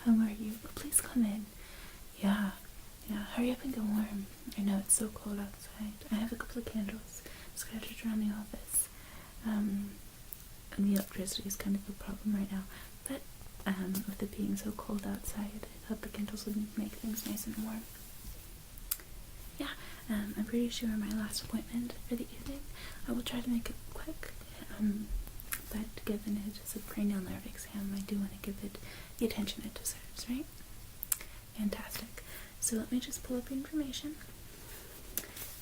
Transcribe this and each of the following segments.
How are you? Please come in. Yeah, hurry up and get warm. I know it's so cold outside. I have a couple of candles scattered around the office. And the electricity is kind of a problem right now. But with it being so cold outside, I thought the candles would make things nice and warm. Yeah, I'm pretty sure my last appointment for the evening, I will try to make it quick. But given it is a cranial nerve exam, I do want to give it the attention it deserves, right? Fantastic. So let me just pull up information.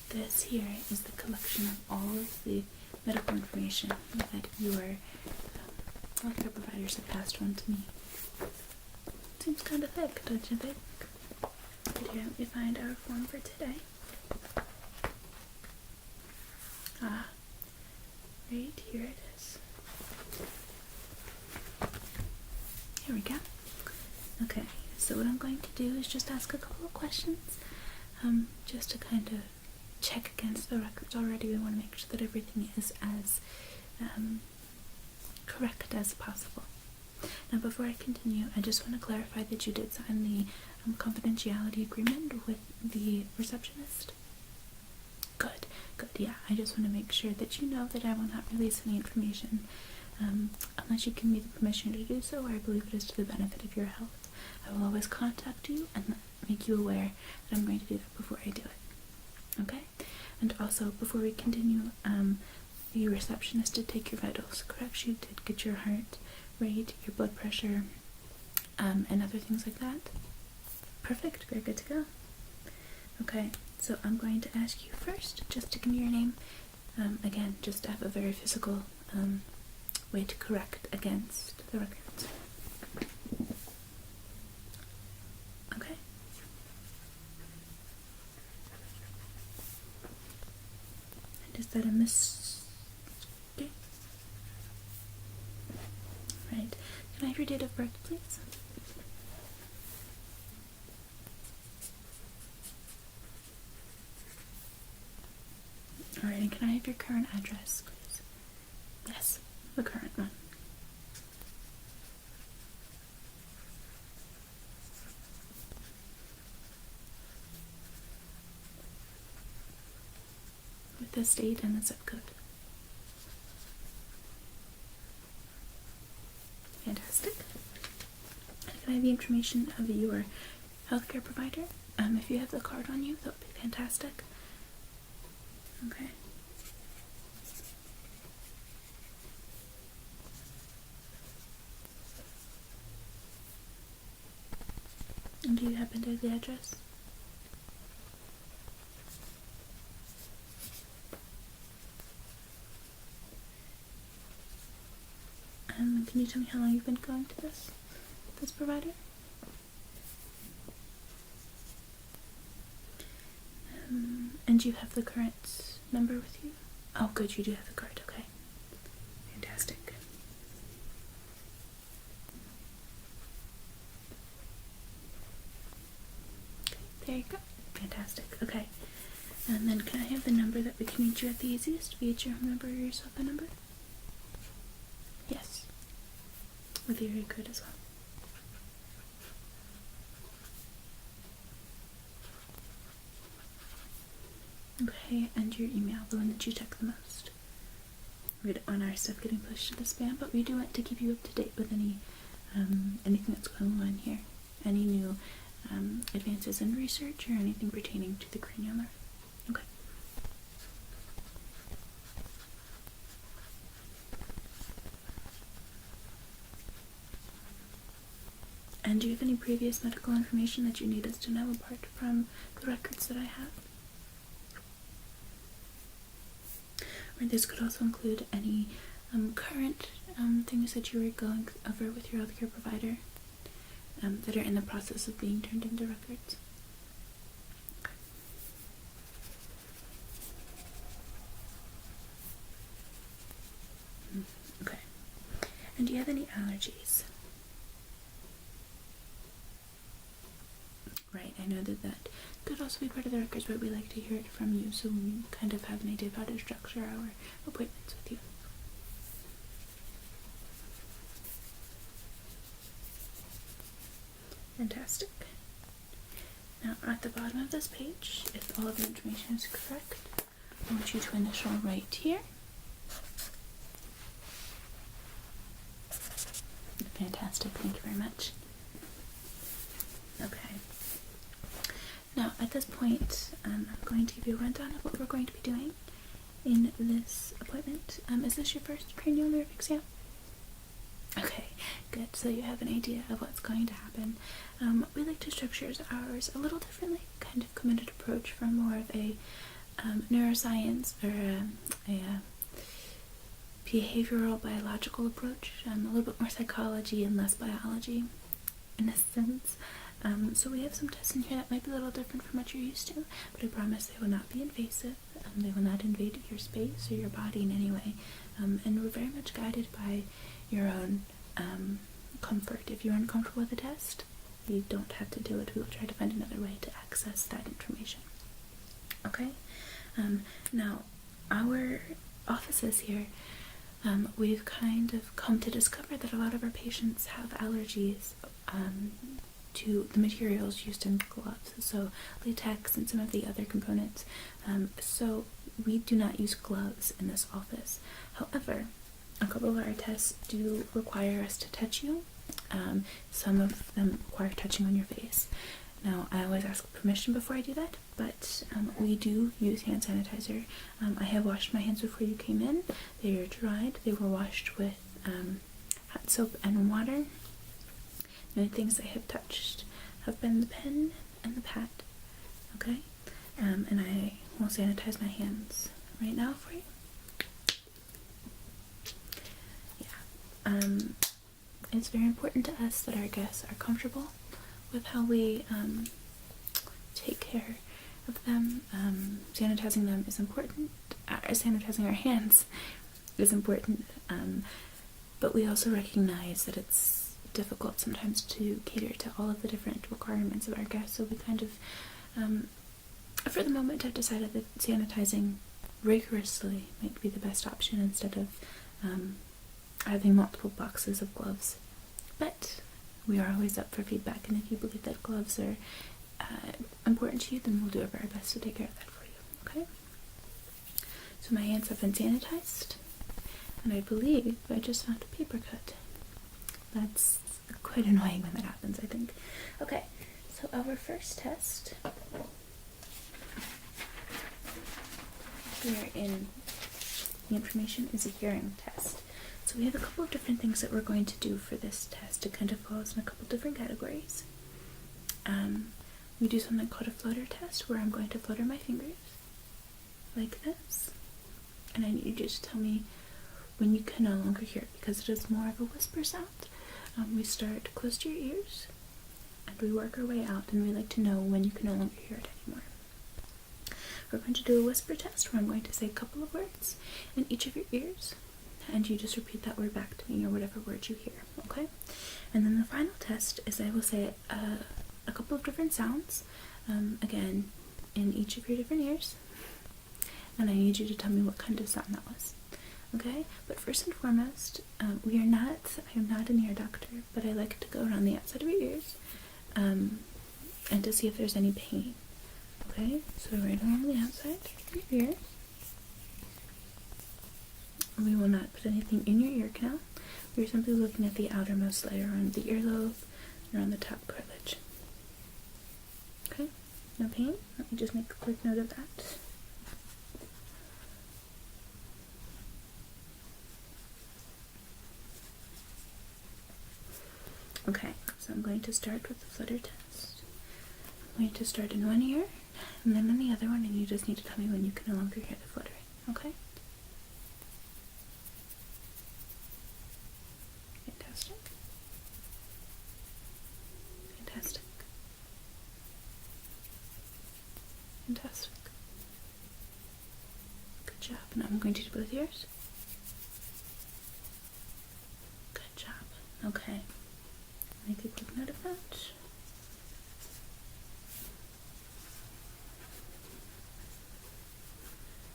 This here is the collection of all of the medical information that your healthcare providers have passed on to me. Seems kind of thick, don't you think? But here, let me find our form for today. Right here it is. Here we go. Okay, so what I'm going to do is just ask a couple of questions, just to kind of check against the records already. We want to make sure that everything is as correct as possible. Now, before I continue, I just want to clarify that you did sign the confidentiality agreement with the receptionist. Good, yeah. I just want to make sure that you know that I will not release any information unless you give me the permission to do so, or I believe it is to the benefit of your health. I will always contact you and make you aware that I'm going to do that before I do it. Okay? And also, before we continue, the receptionist did take your vitals, correct? She did get your heart rate, your blood pressure, and other things like that. Perfect, we're good to go. Okay, so I'm going to ask you first, just to give me your name. Again, just to have a very physical way to correct against the records. Okay. And is that a miss? Okay. Right. Can I have your date of birth, please? Alright, and can I have your current address, please? Yes, the current one. With the state and the zip code. Fantastic. And can I have the information of your healthcare provider? If you have the card on you, that would be fantastic. Okay. And do you happen to have the address? Can you tell me how long you've been going to this provider? And you have the current number with you? Oh, good, you do have the card, okay. Fantastic. There you go. Fantastic, okay. And then can I have the number that we can reach you at the easiest via your home number or your cell phone number? Yes. With your area code as well. Okay, and your email, the one that you check the most. We don't want our stuff getting pushed to the spam, but we do want to keep you up to date with anything that's going on here. Any new advances in research or anything pertaining to the cranial nerve. Okay. And do you have any previous medical information that you need us to know apart from the records that I have? Or this could also include any current things that you were going over with your healthcare provider that are in the process of being turned into records. Okay. And do you have any allergies? Right, I know that could also be part of the records, but we like to hear it from you so we kind of have an idea of how to structure our appointments with you. Fantastic. Now, at the bottom of this page, if all of the information is correct, I want you to initial right here. Fantastic, thank you very much. Okay. Now, at this point, I'm going to give you a rundown of what we're going to be doing in this appointment. Is this your first cranial nerve exam? Okay, good. So you have an idea of what's going to happen. We like to structure ours a little differently, kind of come at an approach from more of a neuroscience or a behavioral biological approach, a little bit more psychology and less biology in a sense. So we have some tests in here that might be a little different from what you're used to, but I promise they will not be invasive. They will not invade your space or your body in any way, and we're very much guided by your own comfort. If you're uncomfortable with the test, you don't have to do it. We will try to find another way to access that information. Okay? Now, our offices here, we've kind of come to discover that a lot of our patients have allergies to the materials used in gloves, so latex and some of the other components. So we do not use gloves in this office. However, a couple of our tests do require us to touch you. Some of them require touching on your face. Now, I always ask permission before I do that, but we do use hand sanitizer. I have washed my hands before you came in. They are dried. They were washed with hot soap and water. The only things I have touched have been the pen and the pad. Okay? And I will sanitize my hands right now for you. It's very important to us that our guests are comfortable with how we take care of them. Sanitizing them is important. Sanitizing our hands is important, but we also recognize that it's difficult sometimes to cater to all of the different requirements of our guests, so we kind of, for the moment, have decided that sanitizing rigorously might be the best option instead of having multiple boxes of gloves. But we are always up for feedback, and if you believe that gloves are important to you, then we'll do our very best to take care of that for you, okay? So my hands have been sanitized, and I believe I just found a paper cut. That's quite annoying when that happens, I think. Okay, so our first test here in the information is a hearing test. So we have a couple of different things that we're going to do for this test. It kind of falls in a couple different categories. We do something called a flutter test, where I'm going to flutter my fingers like this, and I need you to tell me when you can no longer hear it, because it is more of a whisper sound. We start close to your ears, and we work our way out, and we like to know when you can no longer hear it anymore. We're going to do a whisper test, where I'm going to say a couple of words in each of your ears, and you just repeat that word back to me, or whatever word you hear, okay? And then the final test is I will say a couple of different sounds, again, in each of your different ears, and I need you to tell me what kind of sound that was, okay? But first and foremost, I am not an ear doctor, but I like to go around the outside of your ears, and to see if there's any pain, okay? So right along the outside of your ear. We will not put anything in your ear canal. We're simply looking at the outermost layer on the earlobe or on the top cartilage. Okay? No pain? Let me just make a quick note of that. Okay, so I'm going to start with the flutter test. I'm going to start in one ear and then in the other one, and you just need to tell me when you can no longer hear the fluttering. Okay? Fantastic. Good job. Now I'm going to do both ears. Good job. Okay. Make a quick note of that.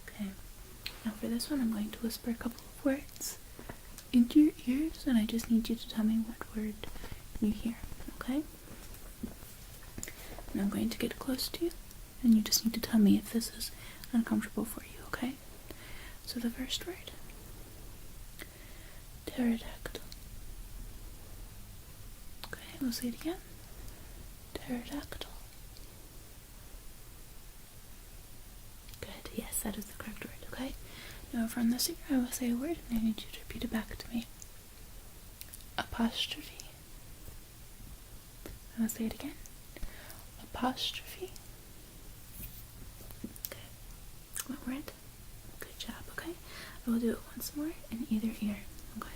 Okay. Now for this one, I'm going to whisper a couple of words into your ears, and I just need you to tell me what word you hear. Okay? And I'm going to get close to you, and you just need to tell me if this is uncomfortable for you, okay? So the first word, pterodactyl. Okay, we'll say it again. Pterodactyl. Good, yes, that is the correct word, okay? Now from this here, I will say a word, and I need you to repeat it back to me. Apostrophe. I will say it again. Apostrophe. Okay. What word? Good job, okay? I will do it once more in either ear, okay?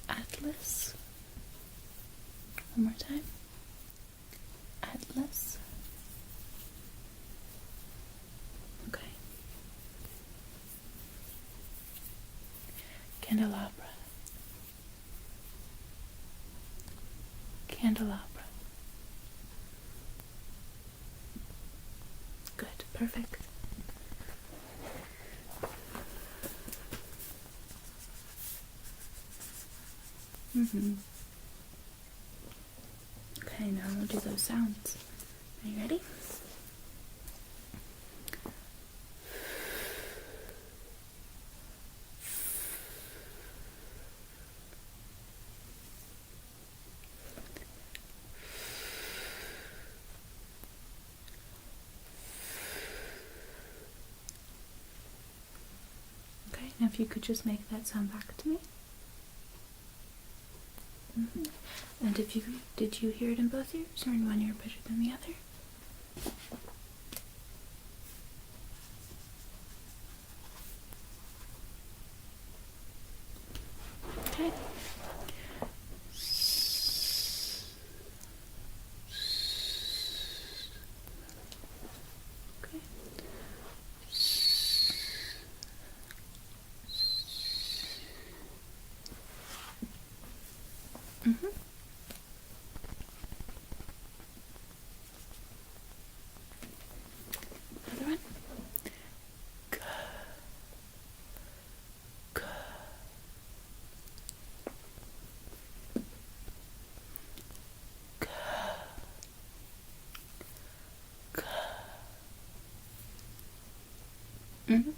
Atlas. One more time. Atlas. Okay. Candelabra. Candelabra. Good, perfect. Okay, now we'll do those sounds. Are you ready? Okay, now if you could just make that sound back to me. And did you hear it in both ears, or in one ear better than the other? Okay. Okay. Another one. G. G. G. G.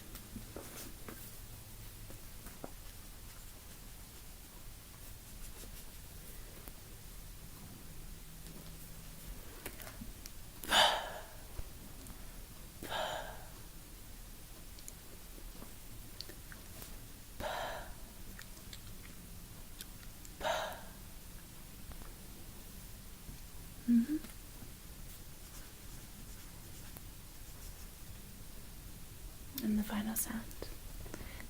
And the final sound.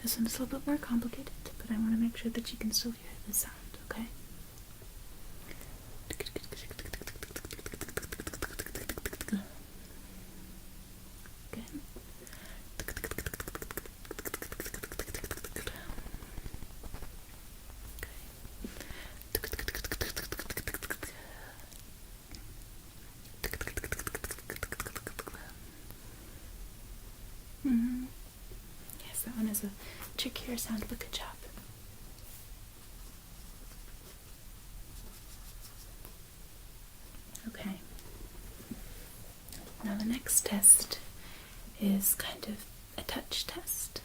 This one is a little bit more complicated, but I want to make sure that you can still hear the sound, okay? Again. Yes, that one is a trickier sound, but good job. Okay. Now the next test is kind of a touch test.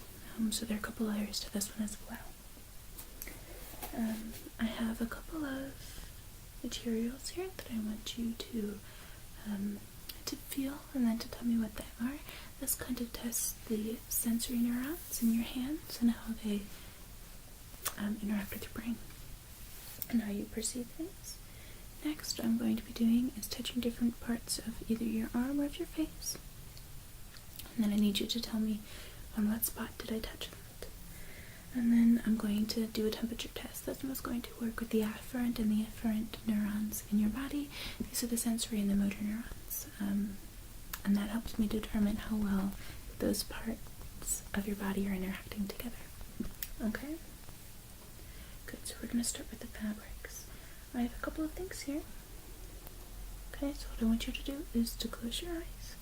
So there are a couple layers to this one as well. I have a couple of materials here that I want you to feel and then to tell me what they are. This kind of tests the sensory neurons in your hands and how they interact with your brain and how you perceive things. Next, I'm going to be doing is touching different parts of either your arm or of your face. And then I need you to tell me on what spot did I touch that. And then I'm going to do a temperature test. This one is going to work with the afferent and the efferent neurons in your body. These are the sensory and the motor neurons. And that helps me determine how well those parts of your body are interacting together. Okay? Good, so we're going to start with the fabrics. I have a couple of things here. Okay, so what I want you to do is to close your eyes.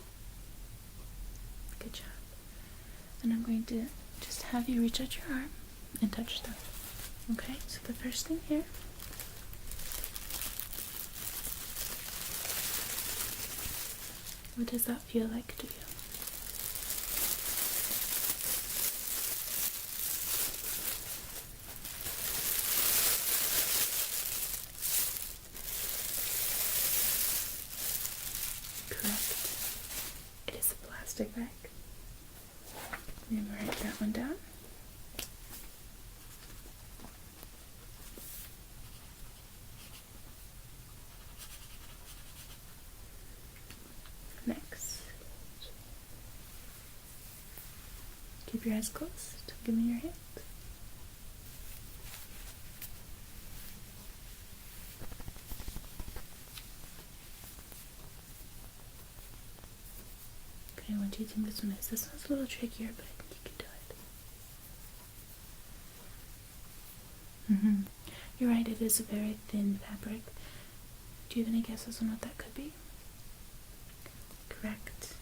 Good job. And I'm going to just have you reach out your arm and touch them. Okay, so the first thing here What does that feel like to you? Correct. It is a plastic bag. I'm going to write that one down. Next, keep your eyes closed. Give me your hand. Okay, what do you think this one is? This one's a little trickier, but I think you can do it. You're right, it is a very thin fabric. Do you have any guesses on what that could be? Correct.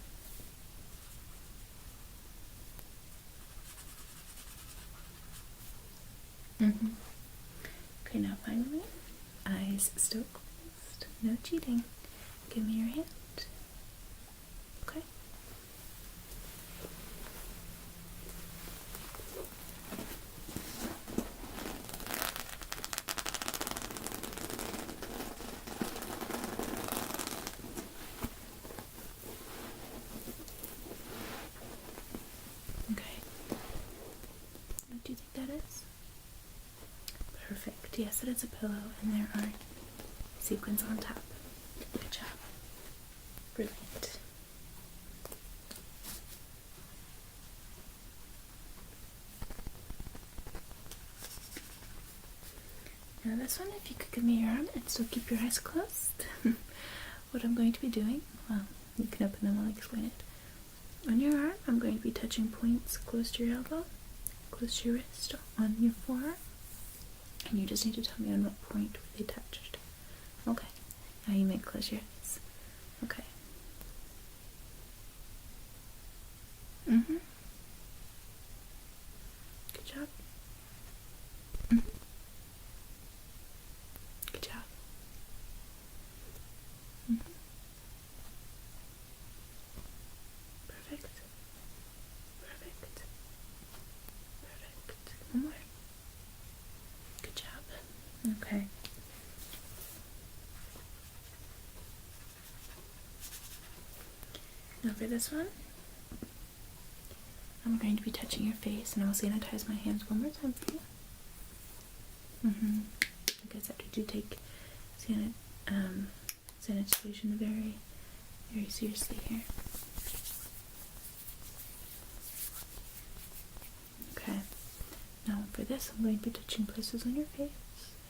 Okay, now finally, eyes still closed. No cheating. Give me your hand. Okay. Okay. What do you think that is? Perfect. Yes, it is a pillow, and there are sequins on top. Good job. Brilliant. Now this one, if you could give me your arm and still keep your eyes closed. What I'm going to be doing, well, you can open them, I'll explain it. On your arm, I'm going to be touching points close to your elbow, close to your wrist, on your forearm, and you just need to tell me on what point they touched. Okay, now you may close your eyes. Okay. Good job. Good job. Perfect. Perfect. Perfect. One more. Good job. Okay. Now for this one, I'm going to be touching your face, and I'll sanitize my hands one more time for you. Like I said, we do take sanitation very, very seriously here. Okay. Now for this, I'm going to be touching places on your face,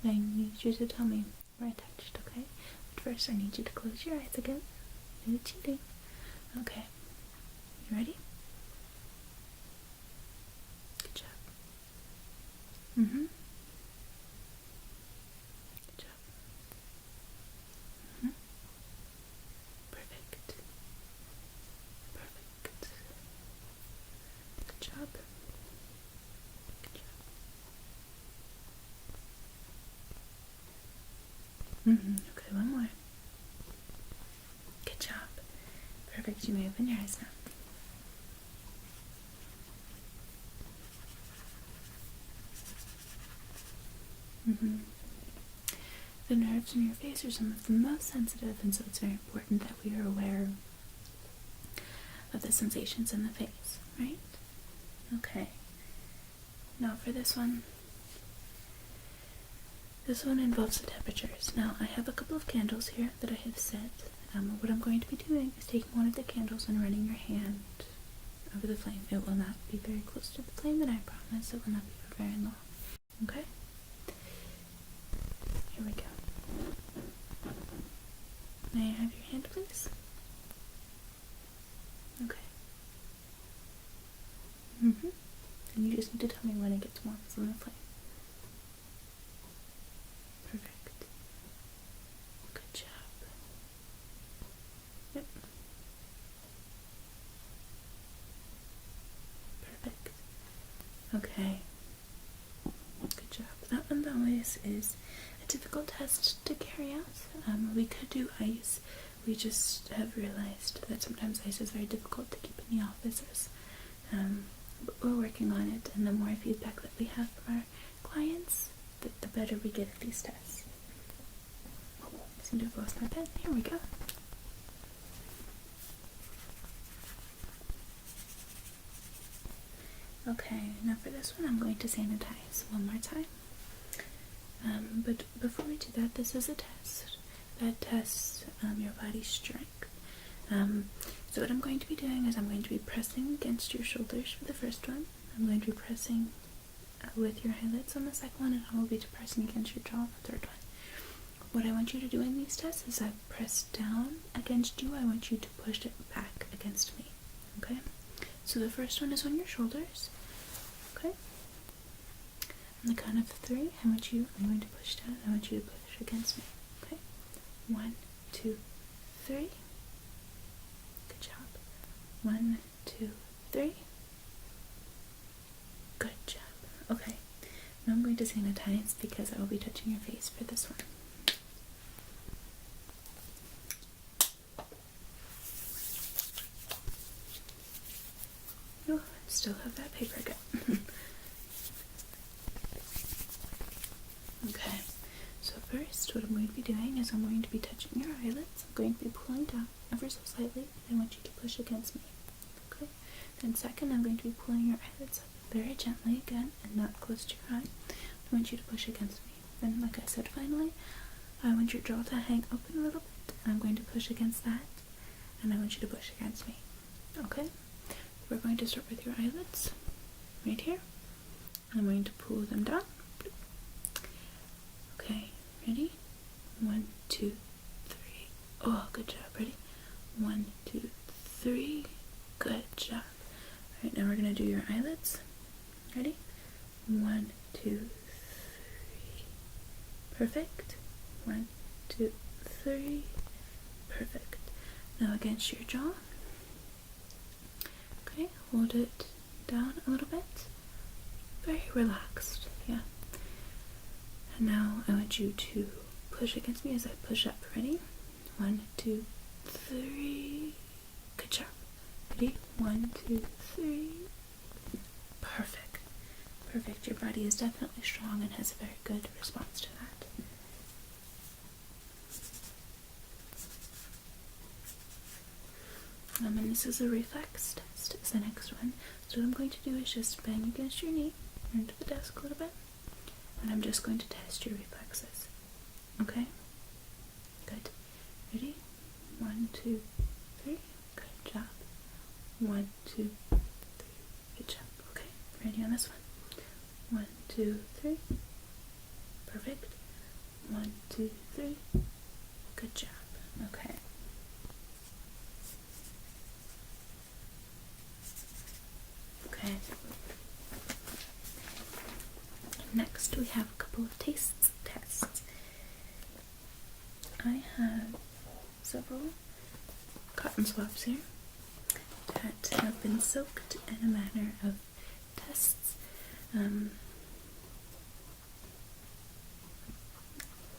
and I need you to tell me where I touched, okay? But first, I need you to close your eyes again. No cheating. Okay. You ready? Good job. Good job. Perfect. Perfect. Good job. Good job. Okay, one more. Good job. Perfect. You may open your eyes now. The nerves in your face are some of the most sensitive, and so it's very important that we are aware of the sensations in the face, right? Okay. Now for this one involves the temperatures. Now I have a couple of candles here that I have set. What I'm going to be doing is taking one of the candles and running your hand over the flame. It will not be very close to the flame, and I promise it will not be for very long. Okay? Here we go. May I have your hand, please? Okay. And you just need to tell me when it gets warm from the flame. Perfect. Good job. Yep. Perfect. Okay. Good job. That one always is a difficult test to carry out. We could do ice, we just have realized that sometimes ice is very difficult to keep in the offices. But we're working on it, and the more feedback that we have from our clients, the better we get at these tests. I seem to have lost my pen. Here we go. Okay, now for this one I'm going to sanitize one more time. But before we do that, this is a test that tests your body's strength. So what I'm going to be doing is I'm going to be pressing against your shoulders for the first one. I'm going to be pressing with your eyelids on the second one, and I will be pressing against your jaw on the third one. What I want you to do in these tests is I press down against you, I want you to push it back against me. Okay? So the first one is on your shoulders. Okay? On the count of 3, I'm going to push down, I want you to push against me. Okay? 1, 2, 3. Good job. 1, 2, 3. Good job. Okay. Now I'm going to sanitize because I will be touching your face for this one. Oh, I still have that paper again. Okay, so first what I'm going to be doing is I'm going to be touching your eyelids. I'm going to be pulling down ever so slightly. I want you to push against me. Okay? Then second, I'm going to be pulling your eyelids up very gently again and not close to your eye. I want you to push against me. Then, like I said, finally, I want your jaw to hang open a little bit. I'm going to push against that, and I want you to push against me. Okay? We're going to start with your eyelids right here. I'm going to pull them down. Okay, ready? 1, 2, 3. Oh, good job. Ready? 1, 2, 3. Good job. Alright, now we're going to do your eyelids. Ready? 1, 2, 3. Perfect. 1, 2, 3. Perfect. Now against your jaw. Okay, hold it down a little bit. Very relaxed, yeah. And now I want you to push against me as I push up. Ready? 1, 2, 3. Good job. Ready? 1, 2, 3. Perfect. Perfect. Your body is definitely strong and has a very good response to that. And this is a reflex test, is the next one. So what I'm going to do is just bang against your knee into the desk a little bit, and I'm just going to test your reflexes. Okay? Good. Ready? 1, 2, 3. Good job. 1, 2, 3. Good job. Okay. Ready on this one? 1, 2, 3. Perfect. 1, 2, 3. Good job. Okay. Okay. Next, we have a couple of taste tests. I have several cotton swabs here that have been soaked in a manner of tests. And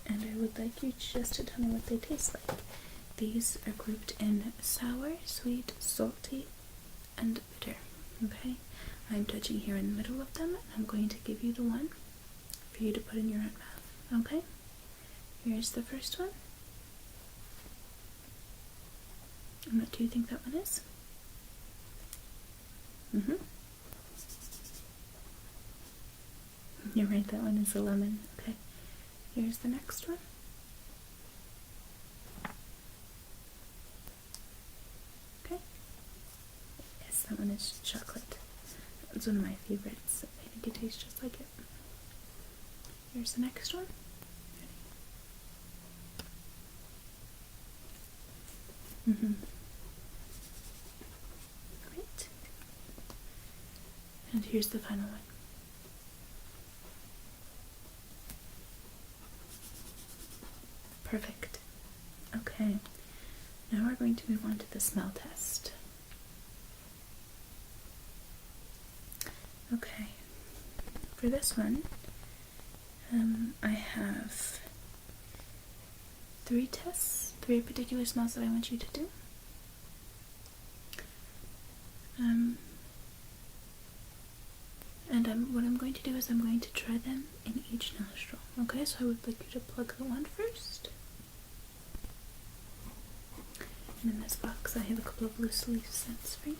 I would like you just to tell me what they taste like. These are grouped in sour, sweet, salty, and bitter. Okay? I'm touching here in the middle of them, and I'm going to give you the one for you to put in your own mouth. Okay? Here's the first one. And what do you think that one is? You're right, that one is a lemon. Okay. Here's the next one. Okay. Yes, that one is chocolate. It's one of my favorites. I think it tastes just like it. Here's the next one. Great. And here's the final one. Perfect. Okay. Now we're going to move on to the smell test. Okay. For this one, I have 3 tests three particular smells that I want you to do. And what I'm going to do is I'm going to try them in each nostril. Okay, so I would like you to plug the one first. And in this box I have a couple of loose leaf scents for you.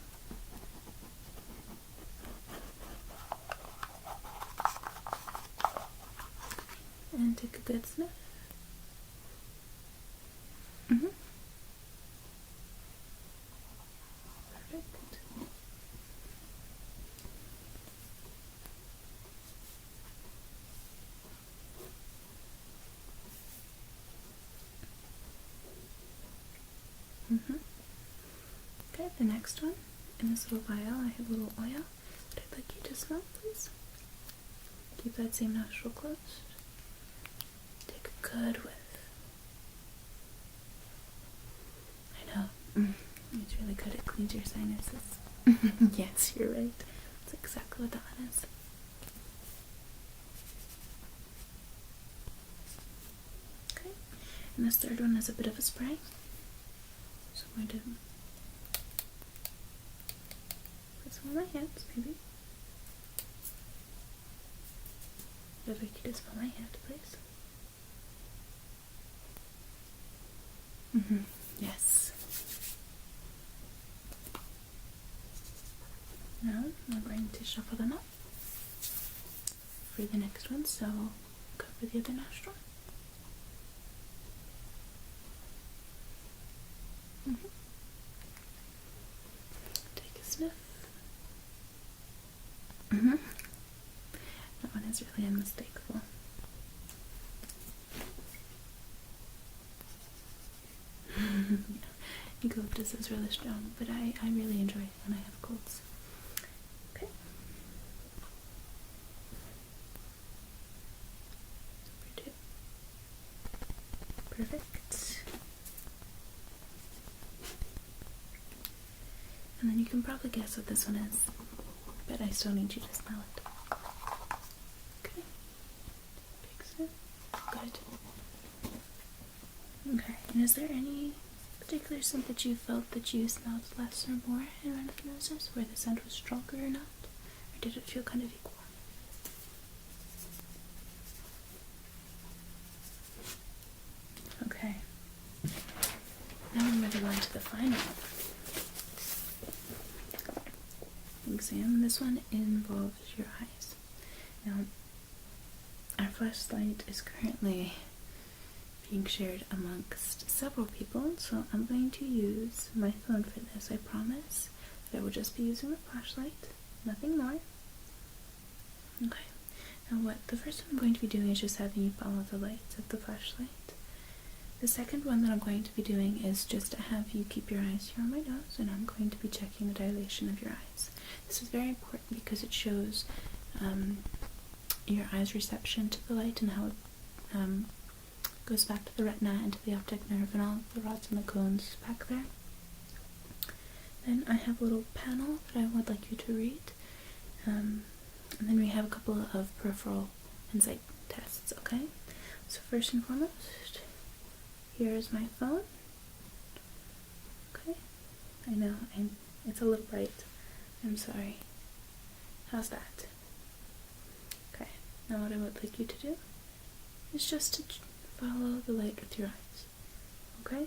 And take a good sniff. Perfect. Okay, the next one, in this little vial, I have a little oil that I'd like you to smell, please. Keep that same nostril closed. Take a good whiff. I know, it's really good, it cleans your sinuses. Yes, you're right. That's exactly what that one is. Okay, and this third one is a bit of a spray. So I'm going to put some on my hands, maybe. I'd like you to smell my hand, please. Yes. Now we're going to shuffle them up for the next one, so cover the other nostril. Take a sniff. That one is really unmistakable. Eucalyptus is really strong, but I really enjoy it when I have colds. Okay. Number 2. Perfect. And then you can probably guess what this one is, but I still need you to smell it. Okay. Big sniff. Good. Okay, and is there any particular scent that you felt that you smelled less or more in one of the noses, where the scent was stronger or not? Or did it feel kind of equal? Okay. Now we're moving on to the final exam. This one involves your eyes. Now, our flashlight is currently being shared amongst several people, so I'm going to use my phone for this. I promise that I will just be using the flashlight, nothing more. Okay, now the first one I'm going to be doing is just having you follow the lights of the flashlight. The second one that I'm going to be doing is just to have you keep your eyes here on my nose, and I'm going to be checking the dilation of your eyes. This is very important because it shows your eye's reception to the light and how it goes back to the retina and to the optic nerve and all the rods and the cones back there. Then I have a little panel that I would like you to read, and then we have a couple of peripheral insight tests, okay? So first and foremost, here is my phone. Okay, I know, it's a little bright, I'm sorry. How's that? Okay, now what I would like you to do is just to follow the light with your eyes, okay?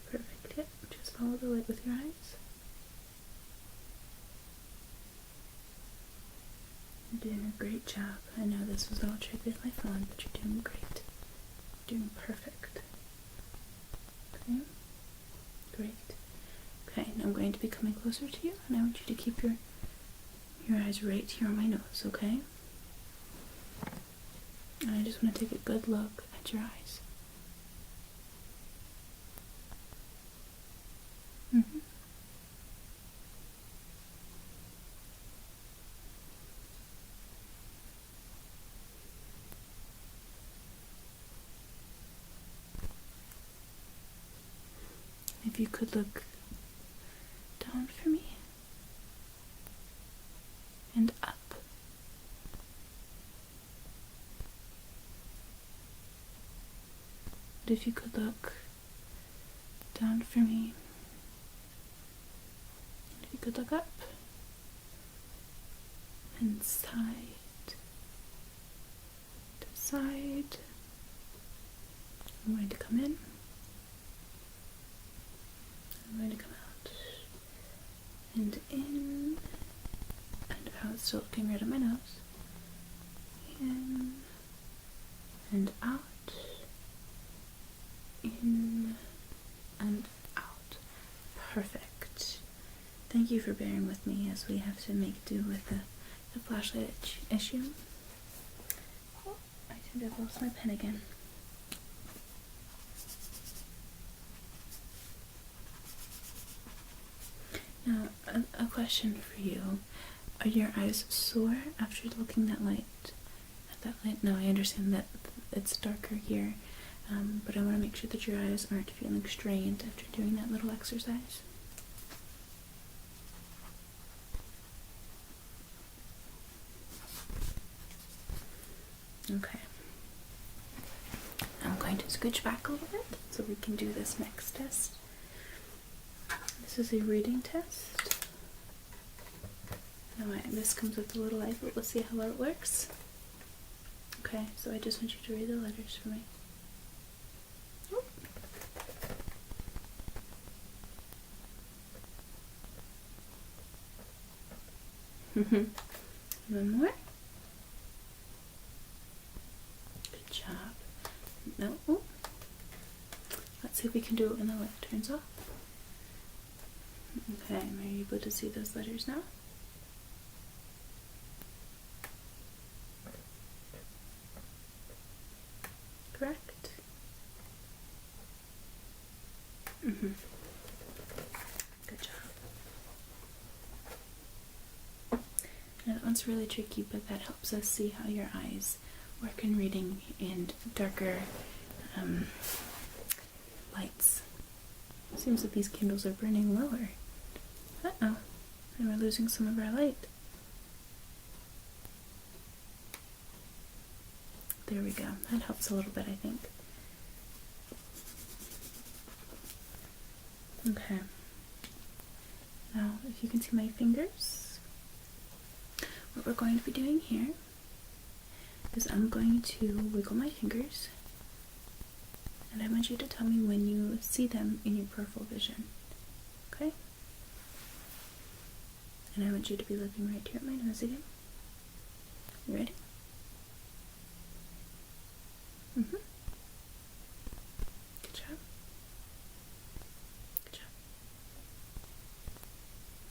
Perfect, yep, just follow the light with your eyes. You're doing a great job. I know this was all tricky with my phone, but you're doing great. You're doing perfect. Okay? Great. Okay, now I'm going to be coming closer to you, and I want you to keep your eyes right here on my nose, okay? And I just want to take a good look at your eyes. you could look down for me and up. But if you could look down for me, and if you could look up and side to side. I'm going to come in. I'm going to come out and in and out. Still looking right at my nose. In and out. In and out. Perfect. Thank you for bearing with me as we have to make do with the flashlight issue. Oh, I think I've lost my pen again. Now, a question for you. Are your eyes sore after looking at that light? No, I understand that it's darker here, but I want to make sure that your eyes aren't feeling strained after doing that little exercise. Okay. I'm going to scooch back a little bit so we can do this next test. This is a reading test. Now this comes with a little light, but let's see how well it works. Okay, so I just want you to read the letters for me. One more. Good job. No. Oh. Let's see if we can do it when the light turns off. Okay, are you able to see those letters now? Correct? Good job. Now that one's really tricky, but that helps us see how your eyes work in reading and darker lights. Seems that these candles are burning lower. Uh-oh, and we're losing some of our light. There we go. That helps a little bit, I think. Okay. Now, if you can see my fingers, what we're going to be doing here is I'm going to wiggle my fingers, and I want you to tell me when you see them in your peripheral vision. Okay? And I want you to be looking right here at my nose again. You ready? Good job. Good job.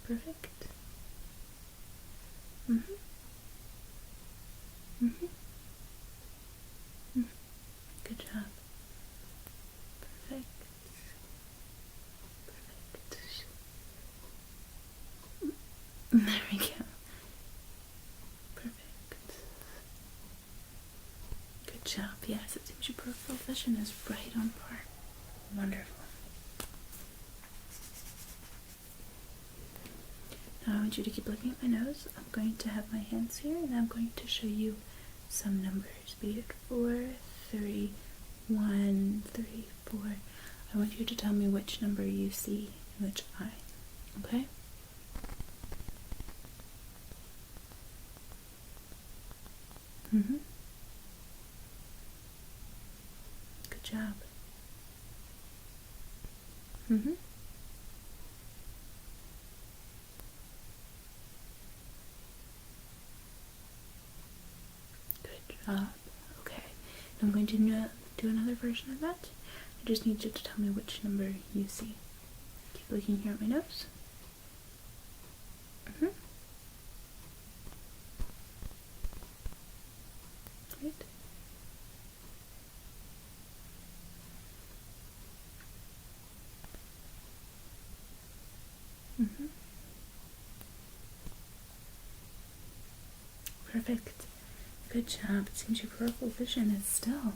Perfect. Good job. Perfect. There we go. Perfect. Good job. Yes, it seems your peripheral vision is right on par. Wonderful. Now I want you to keep looking at my nose. I'm going to have my hands here, and I'm going to show you some numbers, be it 4, 3, 1, 3, 4. I want you to tell me which number you see in which eye. Okay? Good job. Good job. Okay. I'm going to do another version of that. I just need you to tell me which number you see. Keep looking here at my nose. Great. Perfect. Good job. It seems your peripheral vision is still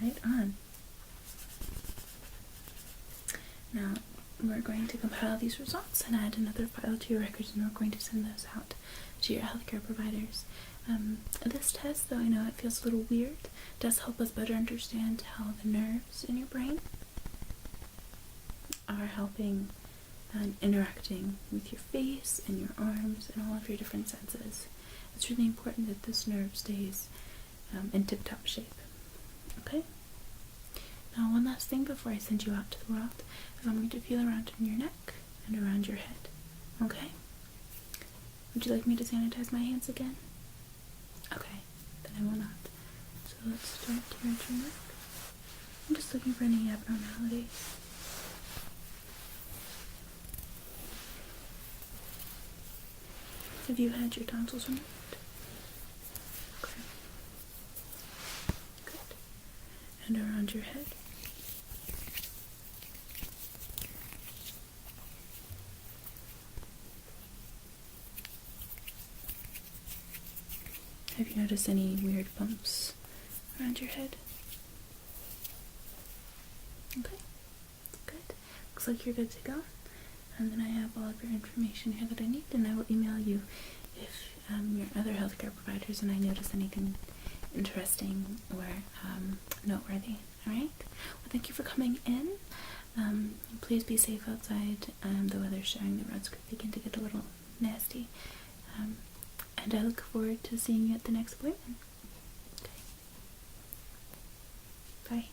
right on. Now, we're going to compile these results and add another file to your records, and we're going to send those out to your healthcare providers. This test, though I know it feels a little weird, does help us better understand how the nerves in your brain are helping and interacting with your face and your arms and all of your different senses. It's really important that this nerve stays in tip-top shape. Okay? Now, one last thing before I send you out to the world is I'm going to feel around in your neck and around your head. Okay? Would you like me to sanitize my hands again? Okay, then I will not. So let's start here at your neck. I'm just looking for any abnormalities. Have you had your tonsils removed? Okay. Good. And around your head. Have you noticed any weird bumps around your head? Okay. Good. Looks like you're good to go. And then I have all of your information here that I need, and I will email you if your other healthcare providers and I notice anything interesting or noteworthy. Alright? Well, thank you for coming in. Please be safe outside. The weather's showing the roads could begin to get a little nasty. And I look forward to seeing you at the next appointment. Okay. Bye.